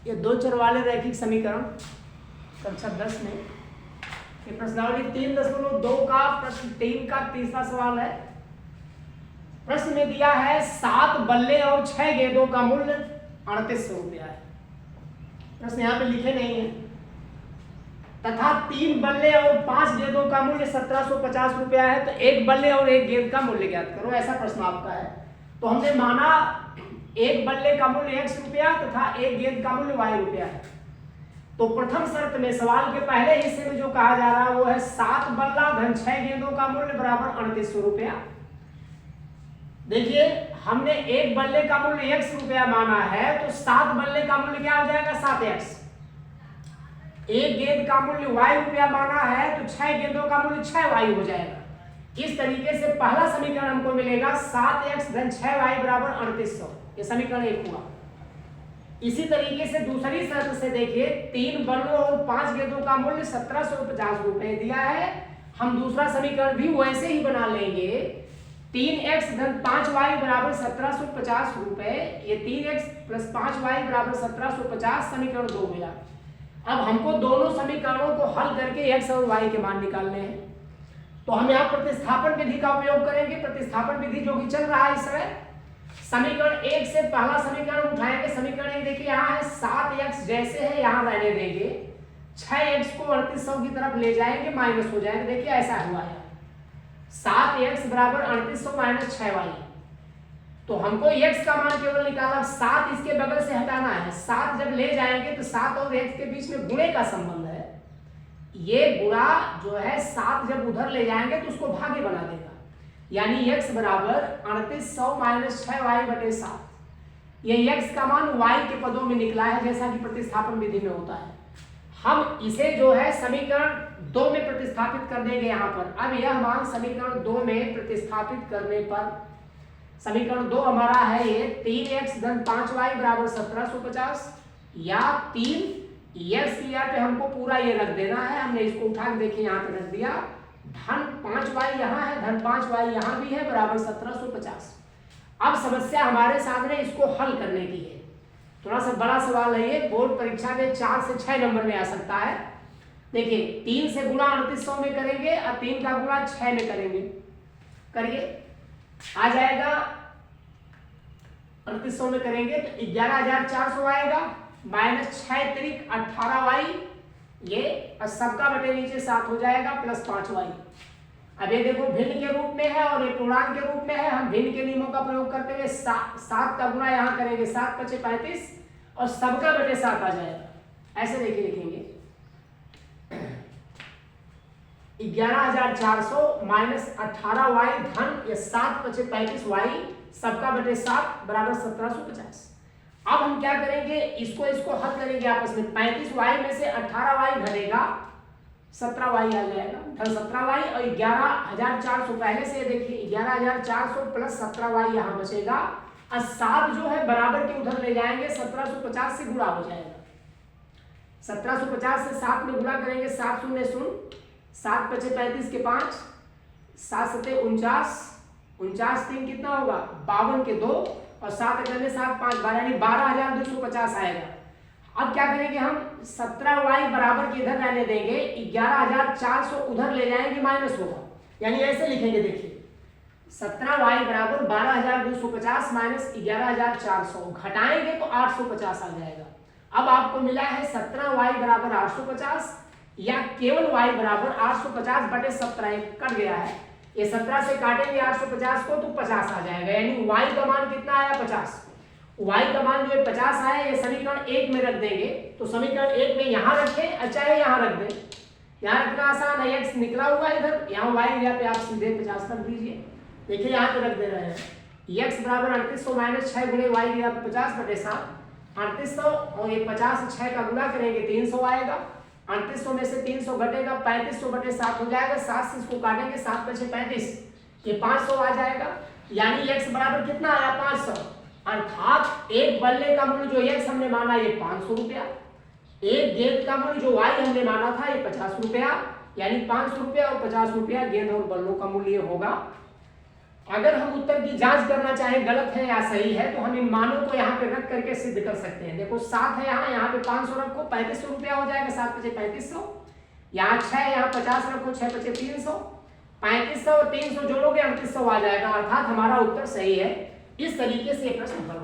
ये दो चर वाले रैखिक समीकरण कक्षा 10 में ये प्रश्नावली 3.2 का प्रश्न 3 का तीसरा सवाल है। प्रश्न में दिया है 7 बल्ले और 6 गेंदों का मूल्य 3800 रुपया है। प्रश्न यहाँ पे लिखे नहीं है। तथा 3 बल्ले और 5 गेंदों का मूल्य 1750 रुपया है, तो एक बल्ले और एक गेंद का मूल्य ज्ञात करो, ऐसा प्रश्न आपका है। तो हमने माना एक बल्ले का मूल्य x रुपया तथा एक गेंद का मूल्य y रुपया है। तो प्रथम शर्त में सवाल के पहले हिस्से में जो कहा जा रहा है वो है 7 बल्ला धन 6 गेंदों का मूल्य बराबर 3800 रुपया। देखिए हमने एक बल्ले का मूल्य x रुपया माना है, तो 7 बल्ले का मूल्य क्या हो जाएगा 7x। एक गेंद का मूल्य y रुपया माना है, तो 6 गेंदों का मूल्य 6y हो जाएगा। इस तरीके से पहला समीकरण हमको मिलेगा 7x धन 6y बराबर 3800। ये समीकरण 1 हुआ। इसी तरीके से दूसरी शर्त से देखिए 3 बल्लों और 5 गेंदों का मूल्य 1750 रुपए दिया है। हम दूसरा समीकरण भी वैसे ही बना लेंगे। 3x धन 5y बराबर 1750 रुपए, ये 3x प्लस 5y बराबर 1750 समीकरण 2 मिला। अब हमको दोनों समीकरणों को हल करके x और y के मान निकालने हैं। तो हम यहाँ प्रतिस्थापन विधि का उपयोग करेंगे। प्रतिस्थापन विधि जो कि चल रहा है इस समय, समीकरण 1 से पहला समीकरण उठाएंगे। समीकरण 1 देखिए यहाँ है 7x जैसे है यहाँ रहने देंगे, 6x को 3800 की तरफ ले जाएंगे, माइनस हो जाएगा। देखिए ऐसा हुआ है 7x बराबर 3800 माइनस 6y। तो हमको x का मान केवल निकाला, 7 इसके बगल से हटाना है। 7 जब ले जाएंगे तो 7 और x के बीच में गुणे का संबंध है। ये गुणा जो है 7 जब उधर ले जाएंगे तो उसको भागे बना देगा, यानी x बराबर 3800 माइनस 6y बटे 7। ये x का मान y के पदों में निकला है, जैसा कि प्रतिस्थापन विधि में होता है। हम इसे जो है समीकरण 2 में प्रतिस्थापित कर देंगे यहाँ पर। अब यह मान समीकरण 2 में प्रतिस्थापित करने पर समीकरण 2 हमारा है ये 3x धन 5y बराबर 1750, या 3 x की जगह पे हमको पूरा ये रख देना है। हमने इसको उठा के देखिए यहाँ पे रख दिया, धन 5y यहाँ है, धन 5y यहाँ भी है, बराबर 1750। अब समस्या हमारे सामने इसको हल करने की है। थोड़ा सा बड़ा सवाल है ये, बोर्ड परीक्षा में 4 से 6 नंबर में आ सकता है। देखिए 3 से गुणा 3800 में करेंगे और 3 का गुणा 6 में करेंगे, करिए आ जाएगा 3800 में करेंगे तो 11400 आएगा, माइनस 6 त्रिक 18y, ये और सबका बटे नीचे 7 हो जाएगा, प्लस 5y। अब ये देखो भिन्न के रूप में है और ये पूर्णांक के रूप में है। हम भिन्न के नियमों का प्रयोग करते हुए 7 का गुणा यहाँ करेंगे, 7 पचे 35 और सबका बटे 7 आ जाएगा। ऐसे देखिए लिखेंगे 11400 माइनस 18y धन ये 7 पचे 35y सबका बटे 7 बराबर 1750। अब हम क्या करेंगे, इसको हल करेंगे आपस में। 35y में से 18y घटेगा, 17y आ जाएगा, धन 17y और 11400 पहले से देखिए 11400 प्लस 17y यहाँ बचेगा और 7 जो है बराबर के उधर ले जाएंगे, 1750 से गुणा हो जाएगा। 1750 से 7 में गुणा करेंगे, 7 शून्य शून्य, 7 पचे 35 के 5, 7 सते 49, 49 3 कितना होगा 52 के 2 और 7 करने 7 5 12, यानी 12250 आएगा। अब क्या करेंगे हम 17y बराबर के इधर रहने देंगे, 11400 उधर ले जाएंगे, माइनस होगा, यानी ऐसे लिखेंगे देखिए 17y बराबर 12250 माइनस 11400, घटाएंगे तो 850 आ जाएगा। अब आपको मिला है 17y बराबर 850 या केवल y बराबर 850 बटे 17, कट गया है। ये 17 से काटेंगे 850 को तो 50 आ जाएगा, यानी y का मान कितना आया 50। y का मान जो है 50 आया, ये समीकरण 1 में रख देंगे। तो समीकरण 1 में यहाँ रखें, चाहे यहाँ रख दें, यहाँ रखना आसान है। x निकला हुआ है इधर, यहाँ y जगह पे आप सीधे 50 रख दीजिए। देखिए यहाँ पे रख दे रहे हैं x बराबर 3800 माइनस 6 गुणे y की जगह 50 बटे 7, 3800 और ये 50 6 का गुणा करेंगे 300 आएगा। 3800 में से 300 घटेगा, 3500 बटे 7 हो जाएगा, 7 से इसको काटेंगे, 7 पचे 35, ये 500 आ जाएगा, यानी x बराबर कितना आया 500। अर्थात एक बल्ले का मूल्य जो x हमने माना ये 500 रुपया, एक गेंद का मूल्य जो y हमने माना था ये 50 रुपया, यानी 500 रुपया और 50 रुपया गेंद और बल्लों का मूल्य होगा। अगर हम उत्तर की जांच करना चाहें गलत है या सही है तो हम इन मानों को यहाँ पे रख करके सिद्ध कर सकते हैं। देखो 7 है यहाँ पे 500 रखो 3500 रुपया हो जाएगा, 7 पचे 3500, यहाँ 6 है यहाँ 50 रखो 6 पचे 300, 3500 और 300 जोड़ोगे 3800 आ जाएगा, अर्थात हमारा उत्तर सही है। इस तरीके से प्रश्न हल